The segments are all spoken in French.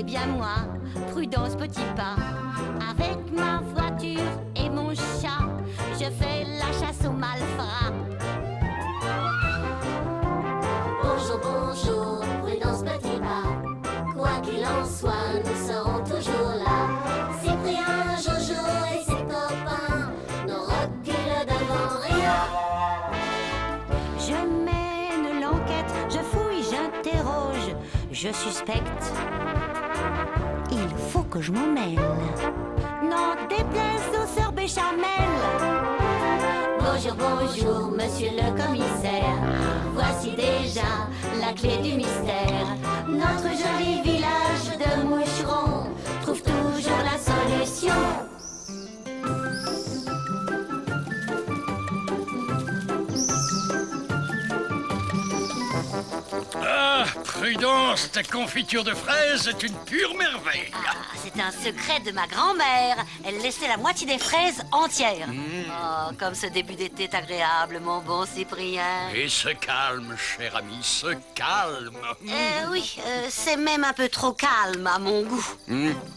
bien moi, Prudence Petit Pas. Avec ma voiture et mon chat, je fais la chasse aux malfrats. Bonjour, bonjour, Prudence Petit Pas. Quoi qu'il en soit, nous serons toujours là. Cyprien, Jojo et ses copains ne reculent devant rien. Je mène l'enquête, je fouille, j'interroge, je suspecte. Il faut que je m'en mêle. N'en déplaise aux sœurs Béchamel. Bonjour, bonjour, monsieur le commissaire. Voici déjà la clé du mystère. Notre joli village de moucherons trouve toujours la solution. Ah, Prudence, ta confiture de fraises est une pure merveille. Ah, c'est un secret de ma grand-mère. Elle laissait la moitié des fraises entières. Oh, comme ce début d'été est agréable, mon bon Cyprien. Et se calme, cher ami, se calme. Oui, c'est même un peu trop calme à mon goût.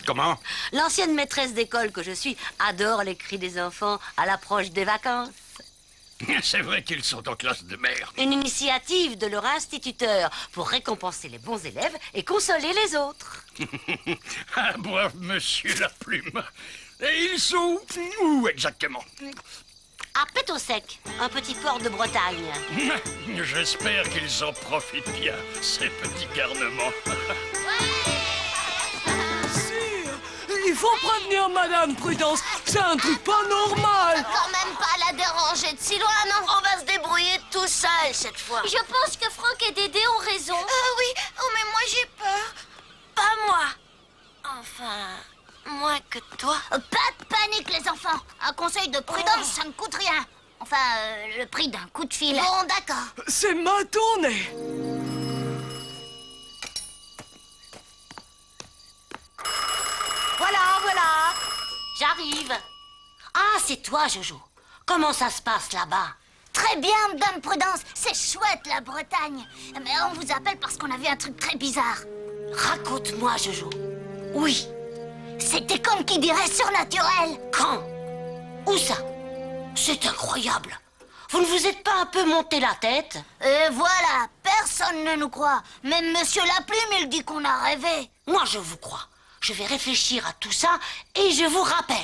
Comment? L'ancienne maîtresse d'école que je suis adore les cris des enfants à l'approche des vacances. C'est vrai qu'ils sont en classe de merde. Une initiative de leur instituteur pour récompenser les bons élèves et consoler les autres. Ah, brave monsieur la plume. Et ils sont où exactement? À Pet-au-Sec, un petit port de Bretagne. J'espère qu'ils en profitent bien, ces petits garnements. Il faut prévenir Madame Prudence, c'est un truc pas normal. Quand même pas la déranger de si loin, non? On va se débrouiller tout seul cette fois. Je pense que Franck et Dédé ont raison. Oui, oh mais moi j'ai peur. Pas moi. Enfin, moins que toi. Pas de panique, les enfants. Un conseil de prudence, ça ne coûte rien. Enfin, le prix d'un coup de fil. Bon, d'accord. C'est ma tournée. Voilà. J'arrive. Ah, c'est toi, Jojo. Comment ça se passe là-bas? Très bien, Madame Prudence. C'est chouette, la Bretagne. Mais on vous appelle parce qu'on a vu un truc très bizarre. Raconte-moi, Jojo. Oui. C'était comme qui dirait surnaturel. Quand? Où ça? C'est incroyable. Vous ne vous êtes pas un peu monté la tête? Et voilà, personne ne nous croit. Même Monsieur Laplume, il dit qu'on a rêvé. Moi, je vous crois. Je vais réfléchir à tout ça et je vous rappelle.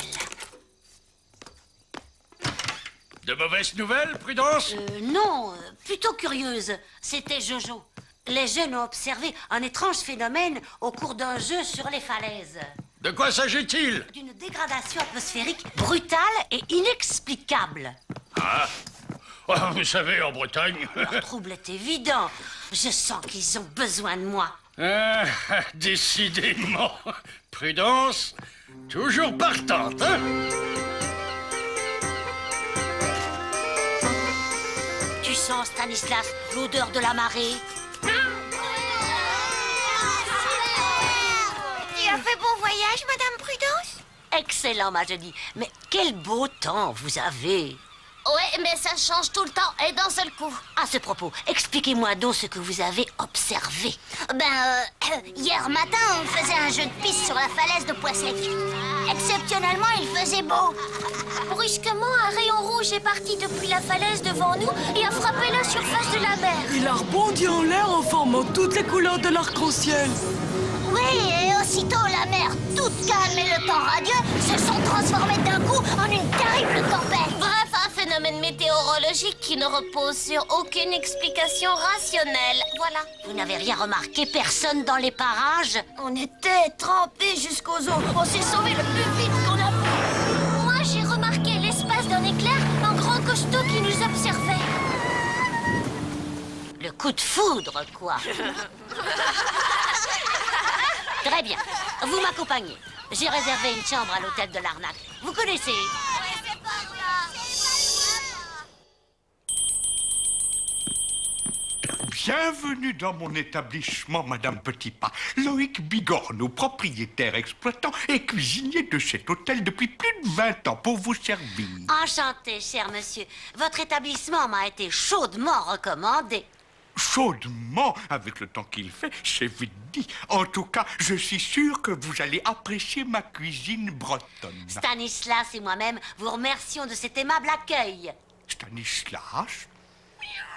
De mauvaises nouvelles, Prudence? Non, plutôt curieuse. C'était Jojo. Les jeunes ont observé un étrange phénomène au cours d'un jeu sur les falaises. De quoi s'agit-il? D'une dégradation atmosphérique brutale et inexplicable. Ah, oh, vous savez, en Bretagne... Le trouble est évident. Je sens qu'ils ont besoin de moi. Ah, décidément. Prudence, toujours partante, hein? Tu sens, Stanislas, l'odeur de la marée? Tu as fait bon voyage, Madame Prudence? Excellent, ma jolie. Mais quel beau temps vous avez. Ouais, mais ça change tout le temps et d'un seul coup. À ce propos, expliquez-moi donc ce que vous avez observé. Hier matin, on faisait un jeu de piste sur la falaise de Poissec. Exceptionnellement, il faisait beau. Brusquement, un rayon rouge est parti depuis la falaise devant nous et a frappé la surface de la mer. Il a rebondi en l'air en formant toutes les couleurs de l'arc-en-ciel. Oui, et aussitôt la mer, toute calme et le temps radieux, se sont transformés d'un coup en une terrible tempête. Bref, un phénomène météorologique qui ne repose sur aucune explication rationnelle. Voilà. Vous n'avez rien remarqué, personne dans les parages? On était trempés jusqu'aux os. On s'est sauvés le plus vite qu'on a pu. Moi, j'ai remarqué l'espace d'un éclair, un grand costaud qui nous observait. Le coup de foudre, quoi. Très bien. Vous m'accompagnez. J'ai réservé une chambre à l'hôtel de l'Arnaque. Vous connaissez? Bienvenue dans mon établissement, Madame Petitpas. Loïc Bigorneau, propriétaire, exploitant et cuisinier de cet hôtel depuis plus de 20 ans pour vous servir. Enchanté, cher monsieur. Votre établissement m'a été chaudement recommandé. chaudement avec le temps qu'il fait, c'est vite dit. En tout cas, je suis sûr que vous allez apprécier ma cuisine bretonne. Stanislas et moi-même vous remercions de cet aimable accueil. Stanislas?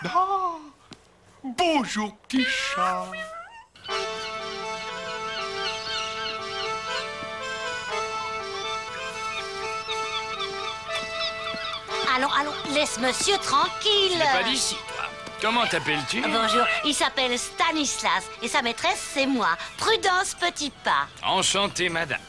Ah, bonjour, petit chat. Allons, allons, laisse monsieur tranquille. Tu n'es pas d'ici, toi. Comment t'appelles-tu? Bonjour, il s'appelle Stanislas et sa maîtresse, c'est moi, Prudence Petit Pas. Enchanté, madame.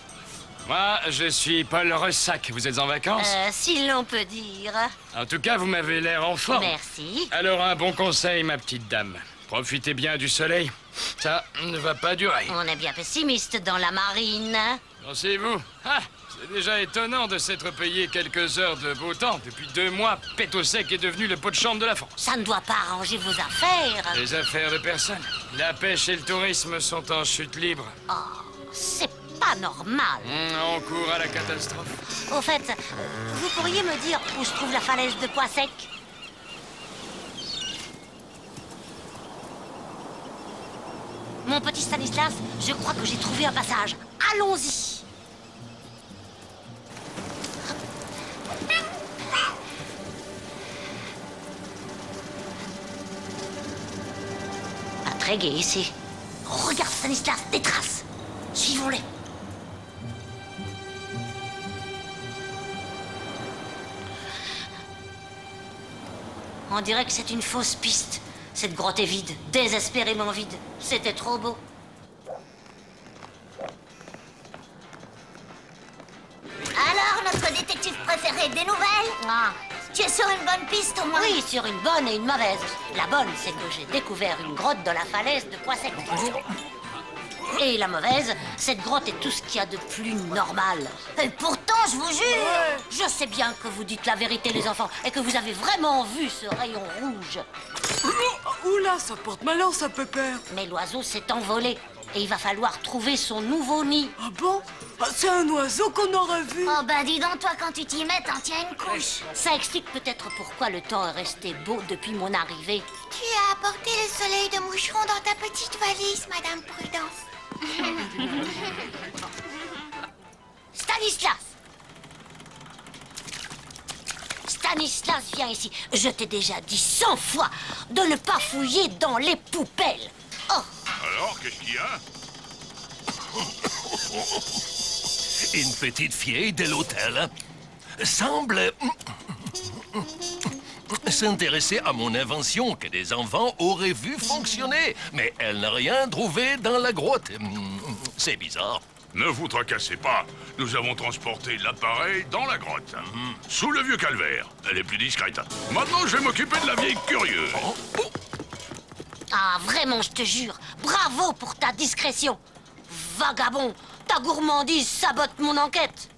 Moi, je suis Paul Ressac. Vous êtes en vacances? Si l'on peut dire. En tout cas, vous m'avez l'air en forme. Merci. Alors, un bon conseil, ma petite dame. Profitez bien du soleil. Ça ne va pas durer. On est bien pessimiste dans la marine. Pensez-vous? Ah, c'est déjà étonnant de s'être payé quelques heures de beau temps. Depuis 2 mois, Pète Sec est devenu le pot de chambre de la France. Ça ne doit pas arranger vos affaires. Les affaires de personne. La pêche et le tourisme sont en chute libre. Oh, c'est pas normal. On court à la catastrophe. Au fait, vous pourriez me dire où se trouve la falaise de Pois Sec? Mon petit Stanislas, je crois que j'ai trouvé un passage. Allons-y. Pas très gai ici. Regarde Stanislas, des traces. Suivons-les. On dirait que c'est une fausse piste. Cette grotte est vide, désespérément vide. C'était trop beau. Alors, notre détective préféré, des nouvelles? Ah, Tu es sur une bonne piste au moins? oui, sur une bonne et une mauvaise. La bonne, c'est que j'ai découvert une grotte dans la falaise de Pois Sec. Et la mauvaise, cette grotte est tout ce qu'il y a de plus normal. Et pourtant, je vous jure... Je sais bien que vous dites la vérité, les enfants, et que vous avez vraiment vu ce rayon rouge. Oula, ça porte malheur, ça, Pépère. Mais l'oiseau s'est envolé, et il va falloir trouver son nouveau nid. Ah bon? Ah, c'est un oiseau qu'on aurait vu. Oh bah dis donc, toi, quand tu t'y mets, t'en tiens une couche. Ça explique peut-être pourquoi le temps est resté beau depuis mon arrivée. Tu as apporté le soleil de moucheron dans ta petite valise, Madame Prudence. Stanislas! Stanislas, viens ici. Je t'ai déjà dit 100 fois de ne pas fouiller dans les poubelles. Oh, Alors, qu'est-ce qu'il y a? Une petite fille de l'hôtel semble s'intéresser à mon invention que des enfants auraient vu fonctionner, mais elle n'a rien trouvé dans la grotte. C'est bizarre. Ne vous tracassez pas. Nous avons transporté l'appareil dans la grotte. Sous le vieux calvaire. Elle est plus discrète. Maintenant, je vais m'occuper de la vieille curieuse. ah, vraiment, je te jure. Bravo pour ta discrétion. Vagabond, ta gourmandise sabote mon enquête.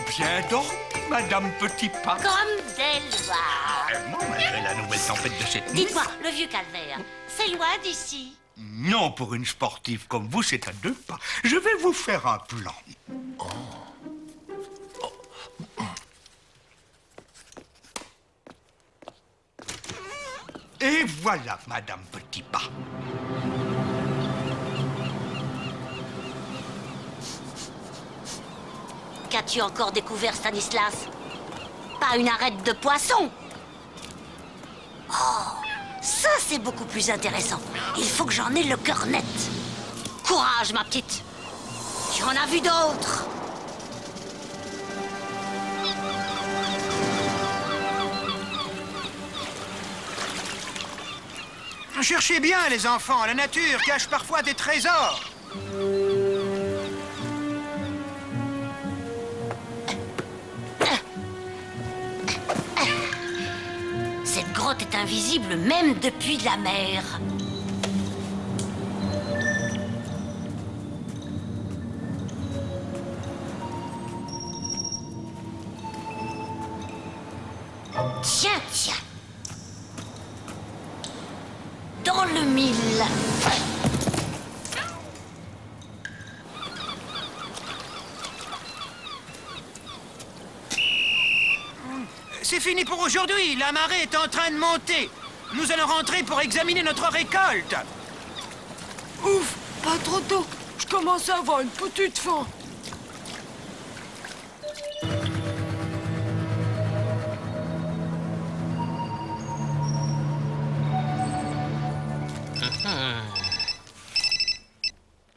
Bien dormi, Madame Petit Pas. Comme des lois. Vraiment, malgré la nouvelle tempête de cette nuit. Dites-moi, le vieux calvaire, c'est loin d'ici? Non, pour une sportive comme vous, c'est à 2 pas. Je vais vous faire un plan. Et voilà, Madame Petit Pas. Qu'as-tu encore découvert, Stanislas? Pas une arête de poisson? Oh, ça c'est beaucoup plus intéressant. Il faut que j'en ai le cœur net. Courage, ma petite. Tu en as vu d'autres. Cherchez bien, les enfants. La nature cache parfois des trésors. Cette grotte est invisible même depuis la mer. Tiens, tiens. Dans le mille. c'est fini pour aujourd'hui. La marée est en train de monter. Nous allons rentrer pour examiner notre récolte. Ouf, pas trop tôt. Je commence à avoir une petite faim.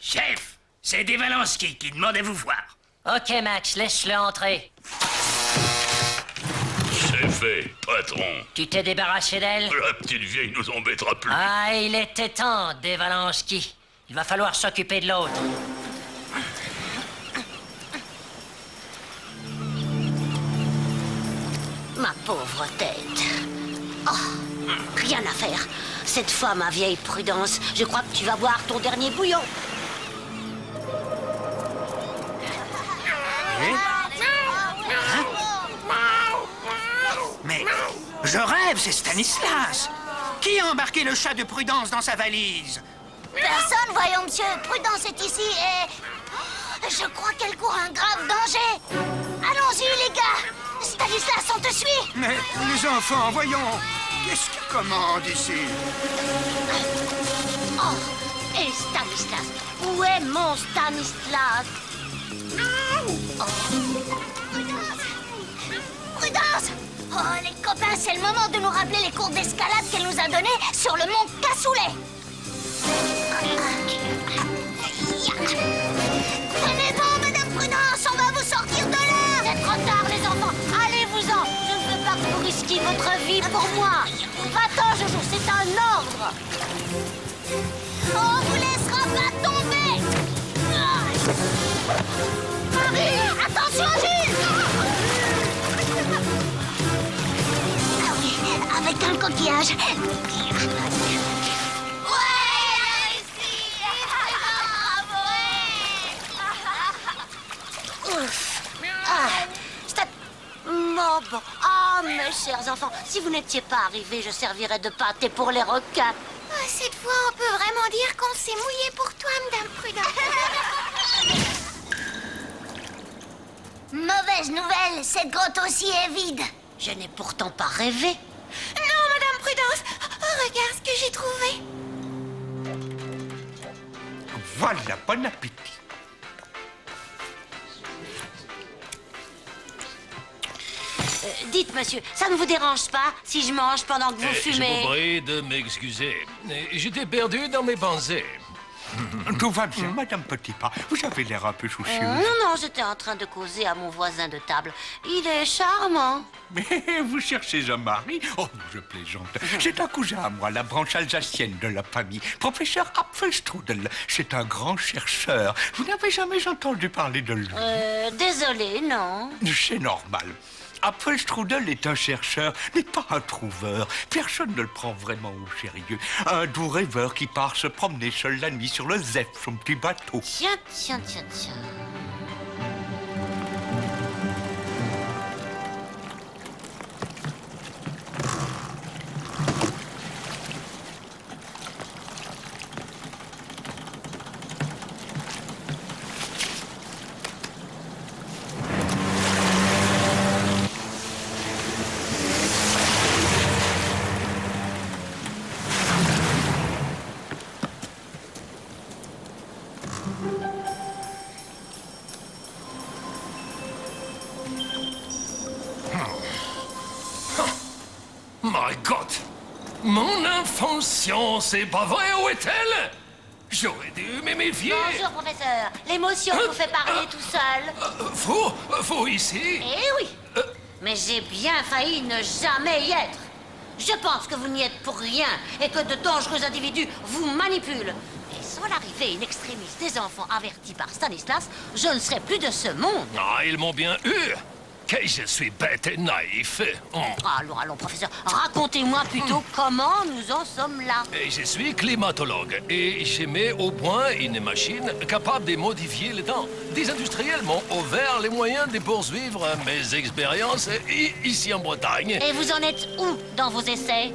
Chef, c'est Devalanski qui demande à vous voir. Ok, Max, laisse-le entrer. C'est fait, patron. Tu t'es débarrassé d'elle? La petite vieille nous embêtera plus. Ah, il était temps, Devalanski. Il va falloir s'occuper de l'autre. Ma pauvre tête. Oh, rien à faire. Cette fois, ma vieille Prudence, je crois que tu vas boire ton dernier bouillon. Mais je rêve, c'est Stanislas. Qui a embarqué le chat de Prudence dans sa valise? Personne, voyons, monsieur. Prudence est ici et... Je crois qu'elle court un grave danger. Allons-y, les gars. Stanislas, on te suit. Mais les enfants, voyons. Qu'est-ce qu'ils commandent ici? Oh, et Stanislas? Où est mon Stanislas? Oh. Prudence! Oh, les copains, c'est le moment de nous rappeler les cours d'escalade qu'elle nous a donnés sur le mont Cassoulet. Prenez bon, Madame Prudence, on va vous sortir de là. C'est trop tard, les enfants. Allez-vous-en. Je ne veux pas que vous risquiez votre vie pour moi. Va-t'en, Jojo, c'est un ordre. On vous laissera pas tomber. Marie, attention, Jules. Ah oui, avec un coquillage. Bon. Ah, mes chers enfants, si vous n'étiez pas arrivés, je servirais de pâté pour les requins. Oh, cette fois, on peut vraiment dire qu'on s'est mouillé pour toi, Madame Prudence. Mauvaise nouvelle, cette grotte aussi est vide. Je n'ai pourtant pas rêvé. Non, Madame Prudence. Oh, regarde ce que j'ai trouvé. Voilà, bon appétit. Dites, monsieur, ça ne vous dérange pas si je mange pendant que vous Je fumez? vous prie de m'excuser. J'étais perdu dans mes pensées. Tout va bien, Madame Petitpas. Vous avez l'air un peu soucieuse. Non, j'étais en train de causer à mon voisin de table. Il est charmant. Mais vous cherchez un mari? Oh, je plaisante. C'est un cousin à moi, la branche alsacienne de la famille. Professeur Apfelstrudel. C'est un grand chercheur. Vous n'avez jamais entendu parler de lui? Désolé, non. C'est normal. Apfelstrudel est un chercheur, n'est pas un trouveur. Personne ne le prend vraiment au sérieux. Un doux rêveur qui part se promener seul la nuit sur le Zef, son petit bateau. Tiens. My God! Mon invention, c'est pas vrai, où est-elle? J'aurais dû me méfier. Bonjour, professeur. L'émotion vous fait parler tout seul. Faut ici? Eh oui. Mais j'ai bien failli ne jamais y être. Je pense que vous n'y êtes pour rien et que de dangereux individus vous manipulent. Et sans l'arrivée in extremis des enfants avertis par Stanislas, je ne serais plus de ce monde. Ah, ils m'ont bien eu. Que je suis bête et naïf. Allons, professeur, racontez-moi plutôt comment nous en sommes là. Je suis climatologue et je mets au point une machine capable de modifier le temps. des industriels m'ont offert les moyens de poursuivre mes expériences ici en Bretagne. Et vous en êtes où dans vos essais?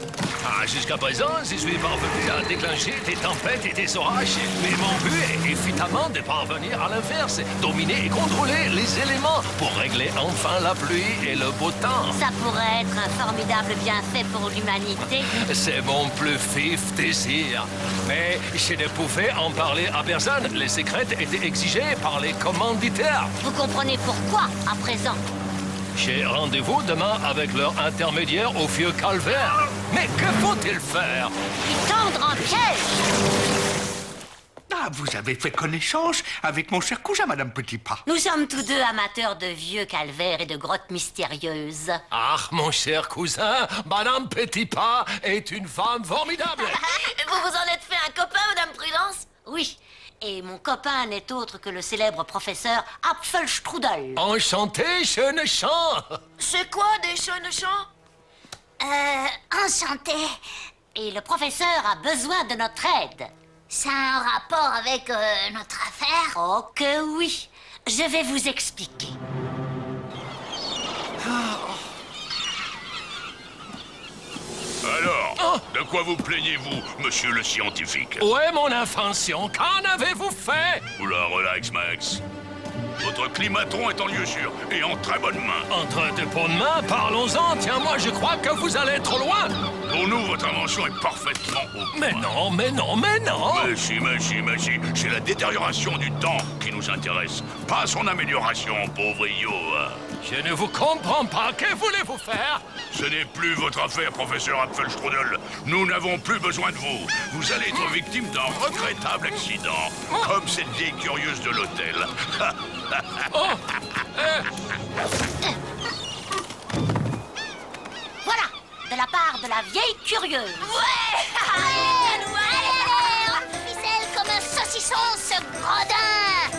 Jusqu'à présent, je suis parvenu à déclencher des tempêtes et des orages. Mais mon but est évidemment de parvenir à l'inverse, dominer et contrôler les éléments pour régler enfin la pluie et le beau temps. Ça pourrait être un formidable bienfait pour l'humanité. C'est mon plus vif désir. Mais je ne pouvais en parler à personne. Les secrets étaient exigés par les commanditaires. Vous comprenez pourquoi, à présent? J'ai rendez-vous demain avec leur intermédiaire au vieux calvaire. Mais que faut-il faire? Lui tendre un piège! Vous avez fait connaissance avec mon cher cousin, Madame Petitpas. Nous sommes tous deux amateurs de vieux calvaires et de grottes mystérieuses. Mon cher cousin, Madame Petitpas est une femme formidable. Vous vous en êtes fait un copain, Madame Prudence? Oui, et mon copain n'est autre que le célèbre professeur Apfelstrudel. Enchanté, Chonechamp. C'est quoi des Chonechamp? Enchanté. Et le professeur a besoin de notre aide. Ça a un rapport avec notre affaire? Oh que oui. Je vais vous expliquer. Alors, de quoi vous plaignez-vous, monsieur le scientifique? Où est mon invention? Qu'en avez-vous fait? Oula, relax, Max. Votre climatron est en lieu sûr et en très bonne main. Entre de bonnes mains, parlons-en. Tiens, moi, je crois que vous allez trop loin. Pour nous, votre invention est parfaitement au point. Mais non, mais non, mais non. Mais si. C'est la détérioration du temps qui nous intéresse, pas son amélioration, pauvre idiot. Je ne vous comprends pas. Que voulez-vous faire? Ce n'est plus votre affaire, professeur Apfelstrudel. Nous n'avons plus besoin de vous. Vous allez être victime d'un regrettable accident, comme cette vieille curieuse de l'hôtel. Voilà, de la part de la vieille curieuse. Ouais! Allez, on ficelle comme un saucisson, ce gredin!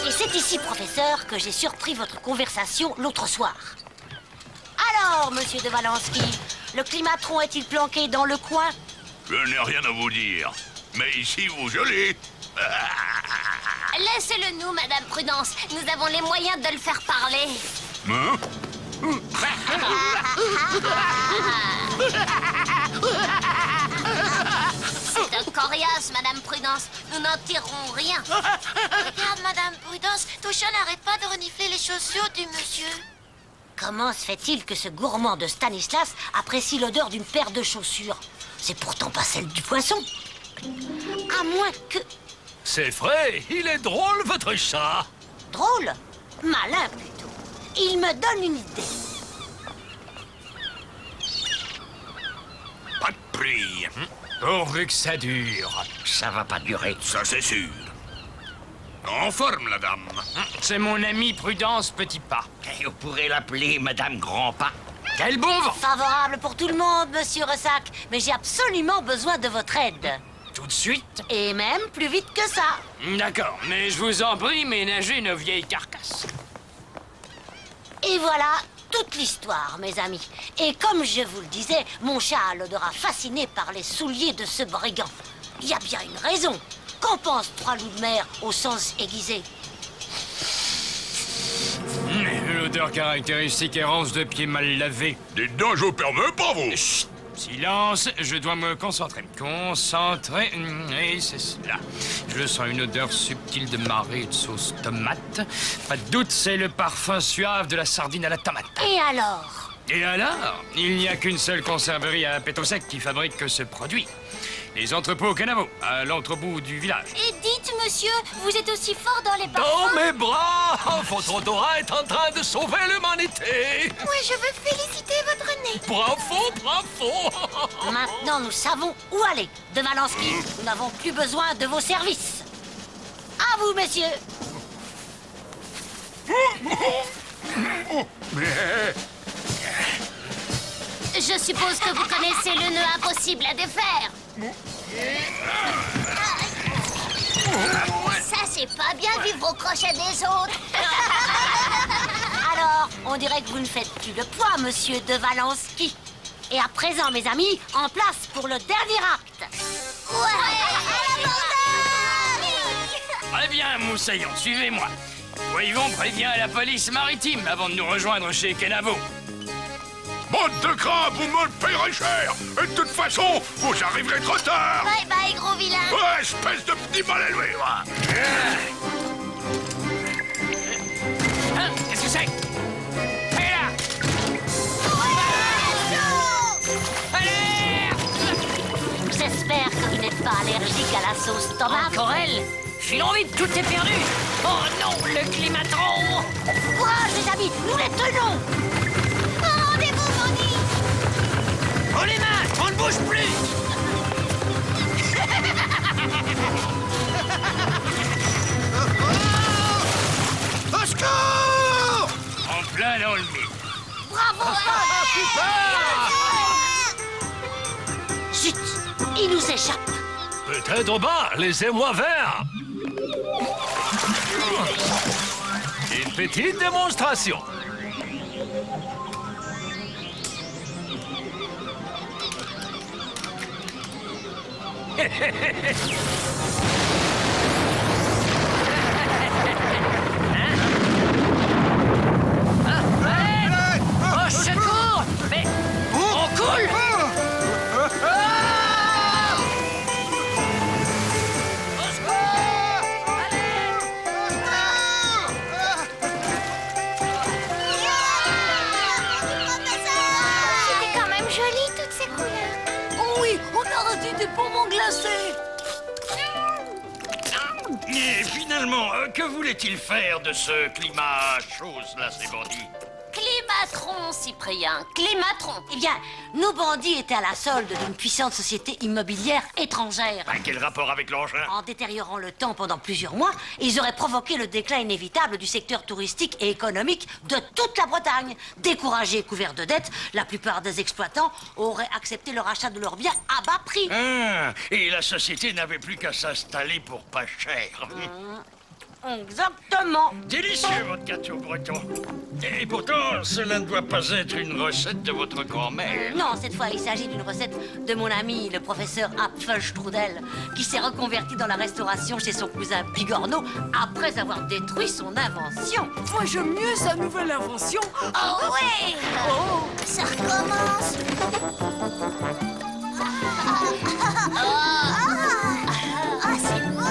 Et c'est ici, professeur, que j'ai surpris votre conversation l'autre soir. Alors, monsieur de Valansky, le climatron est-il planqué dans le coin? Je n'ai rien à vous dire. Mais ici, vous gelez. Laissez-le nous, Madame Prudence. Nous avons les moyens de le faire parler. Hein? C'est un coriace, Madame Prudence. Nous n'en tirerons rien. Regarde, Madame Prudence, ton chat n'arrête pas de renifler les chaussures du monsieur. Comment se fait-il que ce gourmand de Stanislas apprécie l'odeur d'une paire de chaussures? C'est pourtant pas celle du poisson. À moins que... C'est vrai, il est drôle, votre chat. Drôle? Malin, plutôt. Il me donne une idée. Pas de prix. Pourvu que ça dure. Ça va pas durer. Ça, c'est sûr. En forme, la dame. C'est mon ami Prudence Petitpas. Et vous pourrez l'appeler Madame Grandpas. Quel bon vent! Favorable pour tout le monde, monsieur Ressac. Mais j'ai absolument besoin de votre aide. Tout de suite? Et même plus vite que ça. D'accord, mais je vous en prie, ménagez nos vieilles carcasses. Et voilà toute l'histoire, mes amis. Et comme je vous le disais, mon chat a l'odorat fasciné par les souliers de ce brigand. Il y a bien une raison. Qu'en pensent trois loups de mer au sens aiguisé? L'odeur caractéristique errance de pieds mal lavés. Dites donc, je vous permets pas, vous. Chut! Silence, je dois me concentrer. Concentrer, et c'est cela. Je sens une odeur subtile de marée et de sauce tomate. Pas de doute, c'est le parfum suave de la sardine à la tomate. Et alors? Et alors? Il n'y a qu'une seule conserverie à Pétosec qui fabrique ce produit. Les entrepôts au Canavo, à l'entrebout du village. Et dites, monsieur, vous êtes aussi fort dans les Dans parfums? mes bras, votre odorat est en train de sauver l'humanité. Moi, je veux féliciter votre nez. Bravo, bravo. Maintenant, nous savons où aller. De Valansky, nous n'avons plus besoin de vos services. À vous, messieurs. Je suppose que vous connaissez le nœud impossible à défaire. Ça, c'est pas bien vivre au crochet des autres. Alors, on dirait que vous ne faites plus de poids, monsieur de Valansky. Et à présent, mes amis, en place pour le dernier acte. Ouais, à la bordade! Très bien, Moussaillon, suivez-moi. Voyons, prévient la police maritime avant de nous rejoindre chez Kenavo. Bande de crabes, vous me le payerez cher. Et de toute façon, vous arriverez trop tard. Bye bye, gros vilain. Ouais, espèce de petit mal élevé, va. Hein? Qu'est-ce que c'est? Hé là! J'espère que vous n'êtes pas allergique à la sauce tomate. Encore elle? Filons vite, tout est perdu. Oh non, le climatron. Courage, les amis, nous les tenons. Rendez-vous, Bonnie. Oh les mains, on ne bouge plus. Au secours! En plein dans le mille. Bravo, Zut, il nous échappe. Peut-être bas, laissez-moi faire. Une petite démonstration. Au secours. Mais on coule. C'était quand même joli, toutes ces couleurs. Oh oui, on a raté des poumons glacés. Et finalement, que voulait-il faire de ce climat chose là, ces bandits? Climatron, Cyprien, Climatron. Eh bien, nos bandits étaient à la solde d'une puissante société immobilière étrangère. Quel rapport avec l'engin? En détériorant le temps pendant plusieurs mois, ils auraient provoqué le déclin inévitable du secteur touristique et économique de toute la Bretagne. Découragés et couverts de dettes, la plupart des exploitants auraient accepté le rachat de leurs biens à bas prix. Et la société n'avait plus qu'à s'installer pour pas cher. Exactement. Délicieux, votre gâteau breton. Et pourtant, cela ne doit pas être une recette de votre grand-mère. Non, cette fois, il s'agit d'une recette de mon ami, le professeur Apfelstrudel, qui s'est reconverti dans la restauration chez son cousin Bigorneau après avoir détruit son invention. Moi, j'aime mieux sa nouvelle invention. Oh ouais. Oh. Ça recommence. Ah, c'est beau.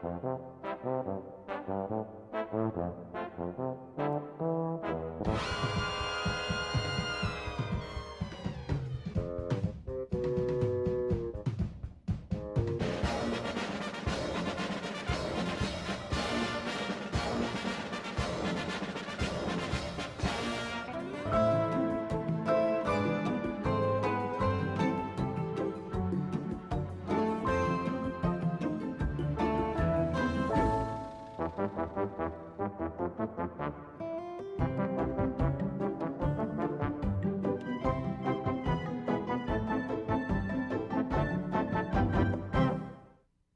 Thank you.